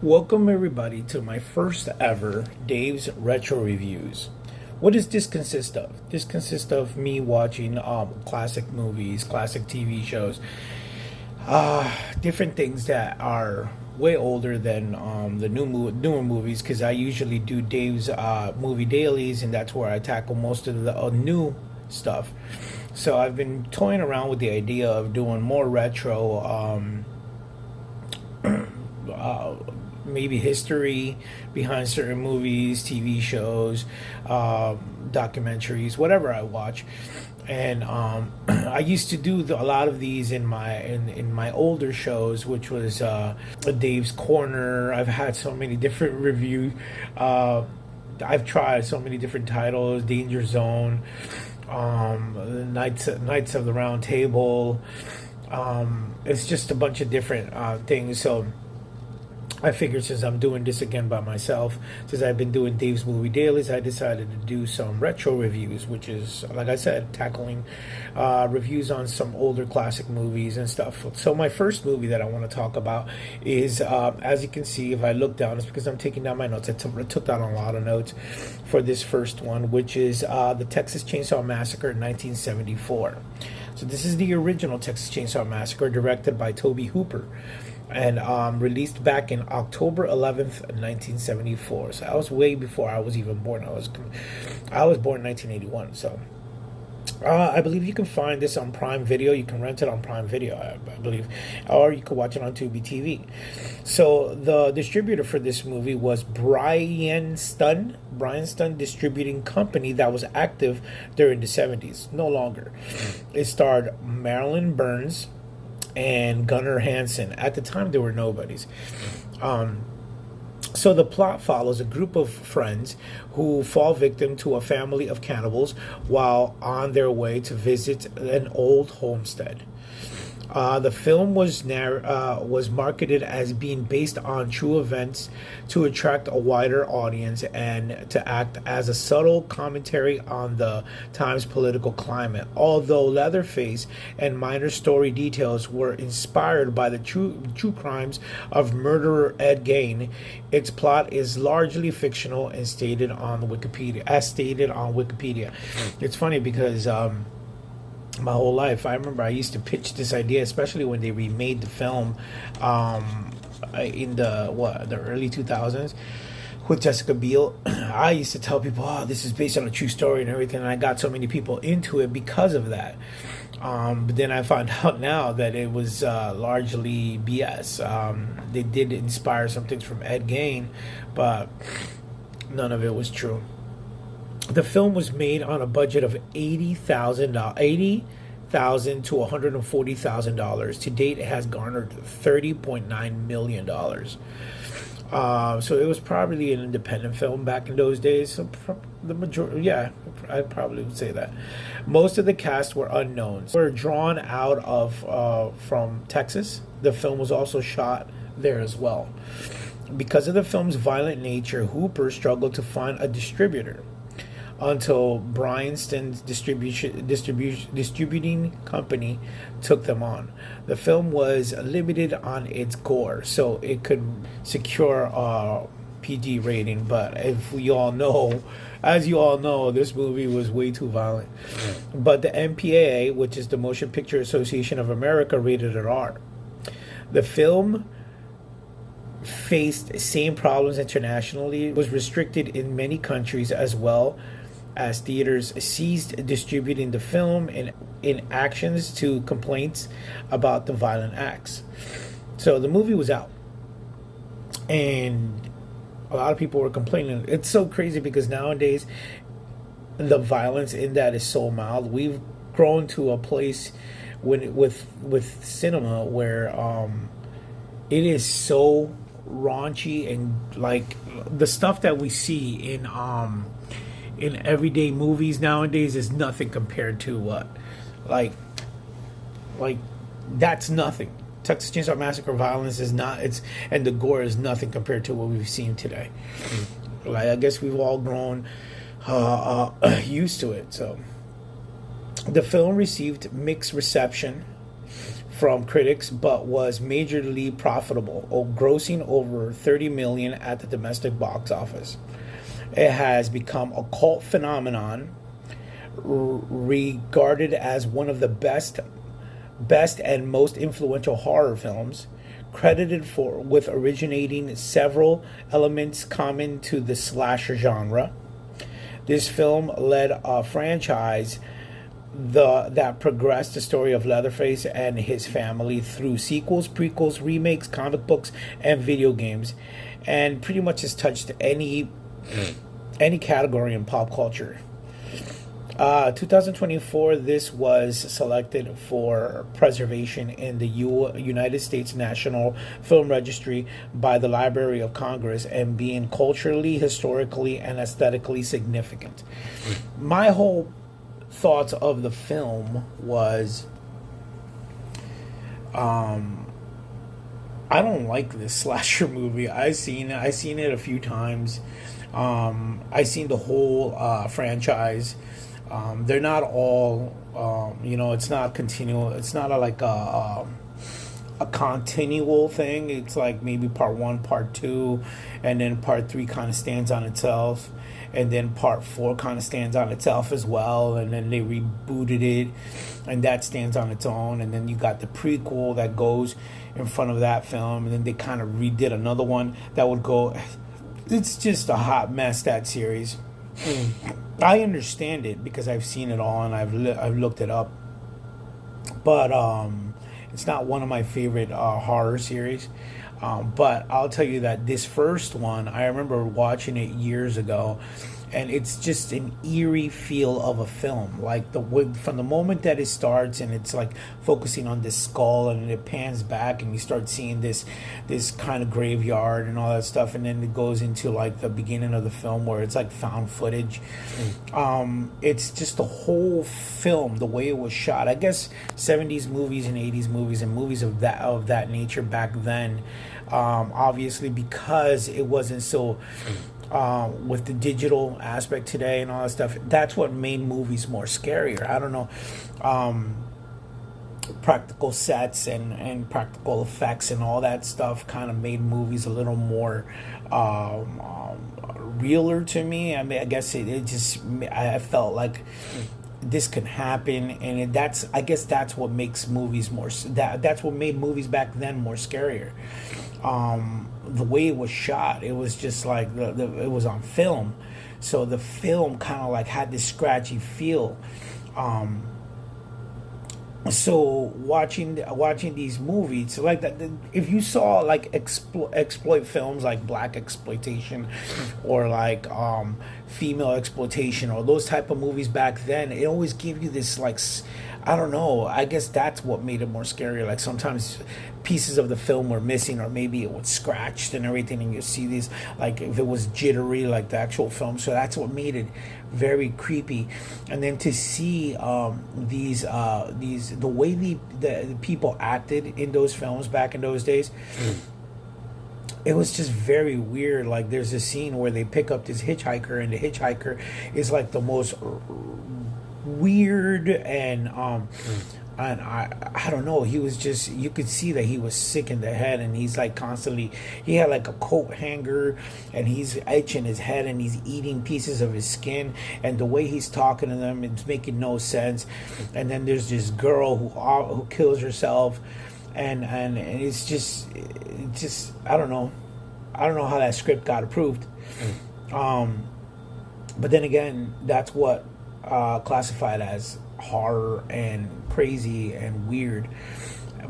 Welcome everybody to my first ever Dave's Retro Reviews. What does this consist of? This consists of me watching classic movies, classic TV shows, different things that are way older than the newer movies, because I usually do Dave's movie dailies, and that's where I tackle most of the new stuff. So I've been toying around with the idea of doing more retro maybe history behind certain movies, TV shows, documentaries, whatever I watch. And I used to do a lot of these in my older shows, which was Dave's Corner. I've had so many different reviews. I've tried so many different titles: Danger Zone, Knights of the Round Table. It's just a bunch of different things. So I figured, since I'm doing this again by myself, since I've been doing Dave's Movie Dailies, I decided to do some retro reviews, which is, like I said, tackling reviews on some older classic movies and stuff. So my first movie that I want to talk about is, as you can see, if I look down, it's because I'm taking down my notes. I took down a lot of notes for this first one, which is the Texas Chainsaw Massacre in 1974. So this is the original Texas Chainsaw Massacre, directed by Tobe Hooper, and released back in October 11th, 1974. So I was way before I was even born. I was born in 1981. So I believe you can find this on Prime Video. You can rent it on Prime Video, I believe, or you can watch it on Tubi TV. So the distributor for this movie was Brian Stun Distributing Company, that was active during the 70s, no longer. It starred Marilyn Burns and Gunnar Hansen. At the time, there were nobodies. So the plot follows a group of friends who fall victim to a family of cannibals while on their way to visit an old homestead. The film was marketed as being based on true events to attract a wider audience and to act as a subtle commentary on the time's political climate. Although Leatherface and minor story details were inspired by the true crimes of murderer Ed Gein, its plot is largely fictional and stated on Wikipedia. It's funny because my whole life, I remember I used to pitch this idea, especially when they remade the film in the early 2000s with Jessica Biel. I used to tell people, "Oh, this is based on a true story and everything," and I got so many people into it because of that. But then I found out now that it was largely BS. They did inspire some things from Ed Gein, but none of it was true. The film was made on a budget of $80,000 to $140,000. To date, it has garnered $30.9 million. So it was probably an independent film back in those days. So the majority, yeah, I probably would say that. Most of the cast were unknowns. Were drawn out of from Texas. The film was also shot there as well. Because of the film's violent nature, Hooper struggled to find a distributor until Bryanston's distributing company took them on. The film was limited on its gore, so it could secure a PG rating. But as you all know, this movie was way too violent. But the MPAA, which is the Motion Picture Association of America, rated it R. The film faced same problems internationally. It was restricted in many countries, as well as theaters ceased distributing the film in actions to complaints about the violent acts. So the movie was out, and a lot of people were complaining. It's so crazy because nowadays the violence in that is so mild. We've grown to a place with cinema where it is so raunchy, and like the stuff that we see in everyday movies nowadays is nothing compared to what, like that's nothing. Texas Chainsaw Massacre violence is not, and the gore is nothing compared to what we've seen today. Like, I guess we've all grown used to it. So the film received mixed reception from critics, but was majorly profitable, grossing over 30 million at the domestic box office. It has become a cult phenomenon, regarded as one of the best and most influential horror films, credited for with originating several elements common to the slasher genre. This film led a franchise that progressed the story of Leatherface and his family through sequels, prequels, remakes, comic books, and video games, and pretty much has touched any category in pop culture. 2024, this was selected for preservation in the United States National Film Registry by the Library of Congress, and being culturally, historically, and aesthetically significant. My whole thoughts of the film was, I don't like this slasher movie. I seen it a few times. I seen the whole franchise. They're not all, it's not continual. It's not a continual thing. It's like maybe part 1, part 2, and then part 3 kind of stands on itself, and then part 4 kind of stands on itself as well, and then they rebooted it, and that stands on its own, and then you got the prequel that goes in front of that film, and then they kind of redid another one that would go. It's just a hot mess, that series. I understand it because I've seen it all and I've looked it up, but it's not one of my favorite horror series. But I'll tell you that this first one, I remember watching it years ago, and it's just an eerie feel of a film. Like from the moment that it starts, and it's like focusing on this skull, and it pans back, and you start seeing this kind of graveyard and all that stuff, and then it goes into like the beginning of the film where it's like found footage. It's just the whole film, the way it was shot. I guess 70s movies and 80s movies and movies of that nature back then, obviously because it wasn't so. With the digital aspect today and all that stuff, that's what made movies more scarier. I don't know. Practical sets and practical effects and all that stuff kind of made movies a little more realer to me. I mean, I guess it just, I felt like this could happen, and that's what makes movies more. That's what made movies back then more scarier. The way it was shot, it was just like it was on film, so the film kind of like had this scratchy feel. So watching these movies like that, if you saw like exploit films like black exploitation or like female exploitation or those type of movies back then, it always gave you this like, I don't know, I guess that's what made it more scary. Like sometimes pieces of the film were missing, or maybe it was scratched and everything, and you see these, like if it was jittery like the actual film. So that's what made it very creepy. And then to see these the way the people acted in those films back in those days, it was just very weird. Like there's a scene where they pick up this hitchhiker, and the hitchhiker is like the most weird and I don't know, he was just, you could see that he was sick in the head, and he's like constantly, he had like a coat hanger, and he's itching his head, and he's eating pieces of his skin, and the way he's talking to them, it's making no sense. And then there's this girl who kills herself, and it's just I don't know how that script got approved. But then again, that's what classified as horror and crazy and weird.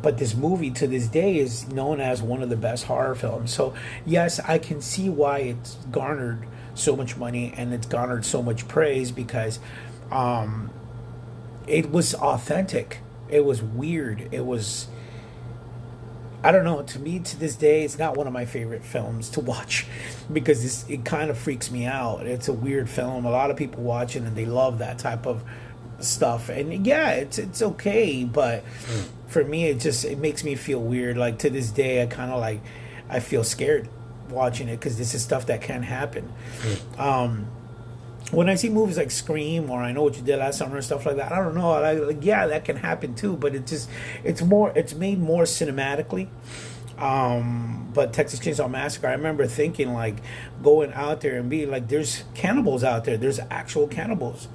But this movie to this day is known as one of the best horror films. So yes, I can see why it's garnered so much money and it's garnered so much praise, because it was authentic, it was weird, it was, I don't know, to me to this day it's not one of my favorite films to watch, because it kind of freaks me out. It's a weird film. A lot of people watch it and they love that type of stuff, and yeah, it's okay, but for me it makes me feel weird. Like to this day, I kind of like, I feel scared watching it, because this is stuff that can happen. when I see movies like Scream or I Know What You Did Last Summer and stuff like that, I don't know. Like, yeah, that can happen too, but it's made more cinematically. But Texas Chainsaw Massacre, I remember thinking like going out there and being like, there's cannibals out there. There's actual cannibals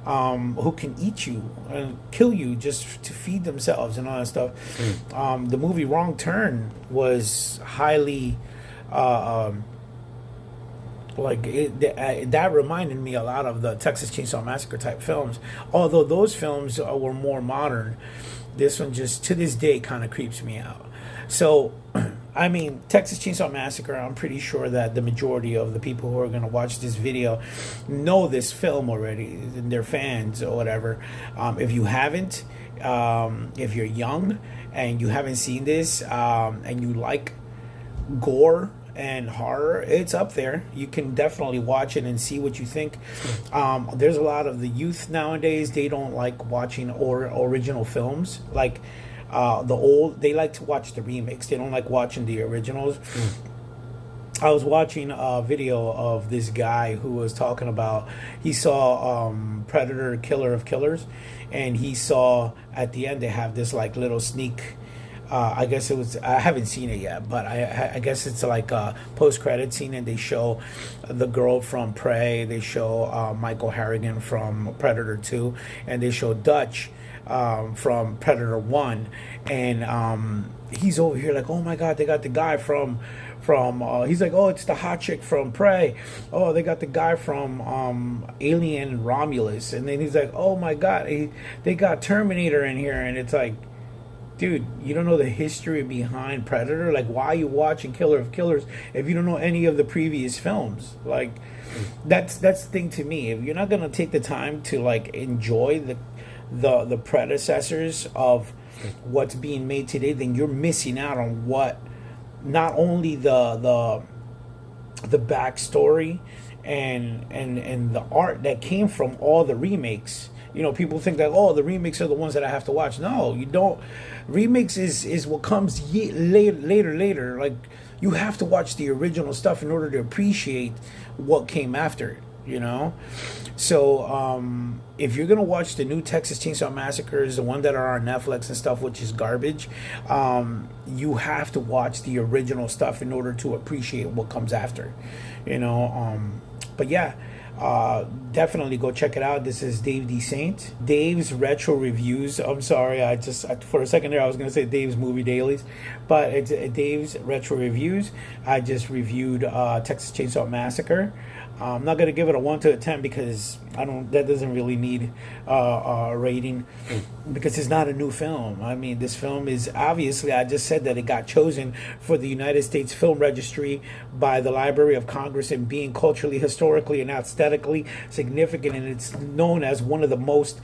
who can eat you and kill you just to feed themselves and all that stuff. The movie Wrong Turn was highly that reminded me a lot of the Texas Chainsaw Massacre type films. Although those films were more modern, this one just to this day kind of creeps me out. So, I mean, Texas Chainsaw Massacre, I'm pretty sure that the majority of the people who are going to watch this video know this film already, and they're fans or whatever. If you haven't, if you're young and you haven't seen this, and you like gore and horror, it's up there. You can definitely watch it and see what you think. There's a lot of the youth nowadays, they don't like watching original films. Like they like to watch the remakes. They don't like watching the originals. I was watching a video of this guy who was talking about, he saw Predator, Killer of Killers, and he saw at the end they have this like little sneak, I guess it was, I haven't seen it yet, but I guess it's like a post-credit scene, and they show the girl from Prey, they show Michael Harrigan from Predator 2, and they show Dutch from Predator 1, and he's over here like, oh my god, they got the guy from he's like, oh, it's the hot chick from Prey. Oh, they got the guy from Alien Romulus, and then he's like, oh my god, they got Terminator in here, and it's like, dude, you don't know the history behind Predator? Like, why are you watching Killer of Killers if you don't know any of the previous films? Like, that's the thing to me. If you're not gonna take the time to like enjoy the predecessors of what's being made today, then you're missing out on what, not only the backstory and the art that came from all the remakes. You know, people think that, oh, the remakes are the ones that I have to watch. No, you don't. Remakes is what comes later. Like, you have to watch the original stuff in order to appreciate what came after it, you know? So, if you're going to watch the new Texas Chainsaw Massacres, the one that are on Netflix and stuff, which is garbage, you have to watch the original stuff in order to appreciate what comes after, you know? But yeah. Definitely go check it out. This is Dave D. Saint. Dave's Retro Reviews. I'm sorry, for a second there I was going to say Dave's Movie Dailies, but it's Dave's Retro Reviews. I just reviewed Texas Chainsaw Massacre. I'm not going to give it a 1 to a 10 because that doesn't really need a rating, because it's not a new film. I mean, this film is obviously, I just said that it got chosen for the United States Film Registry by the Library of Congress, and being culturally, historically, and aesthetically significant, and it's known as one of the most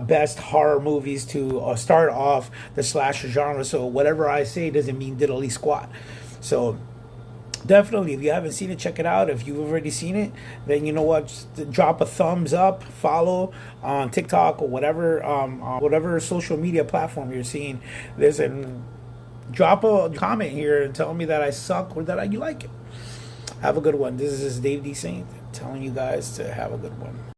best horror movies to start off the slasher genre. So whatever I say doesn't mean diddly squat. So definitely, if you haven't seen it, check it out. If you've already seen it, then you know what, just drop a thumbs up, follow on TikTok or whatever social media platform you're seeing this, and drop a comment here and tell me that I suck or that you like it. Have a good one. This is Dave D. Saint telling you guys to have a good one.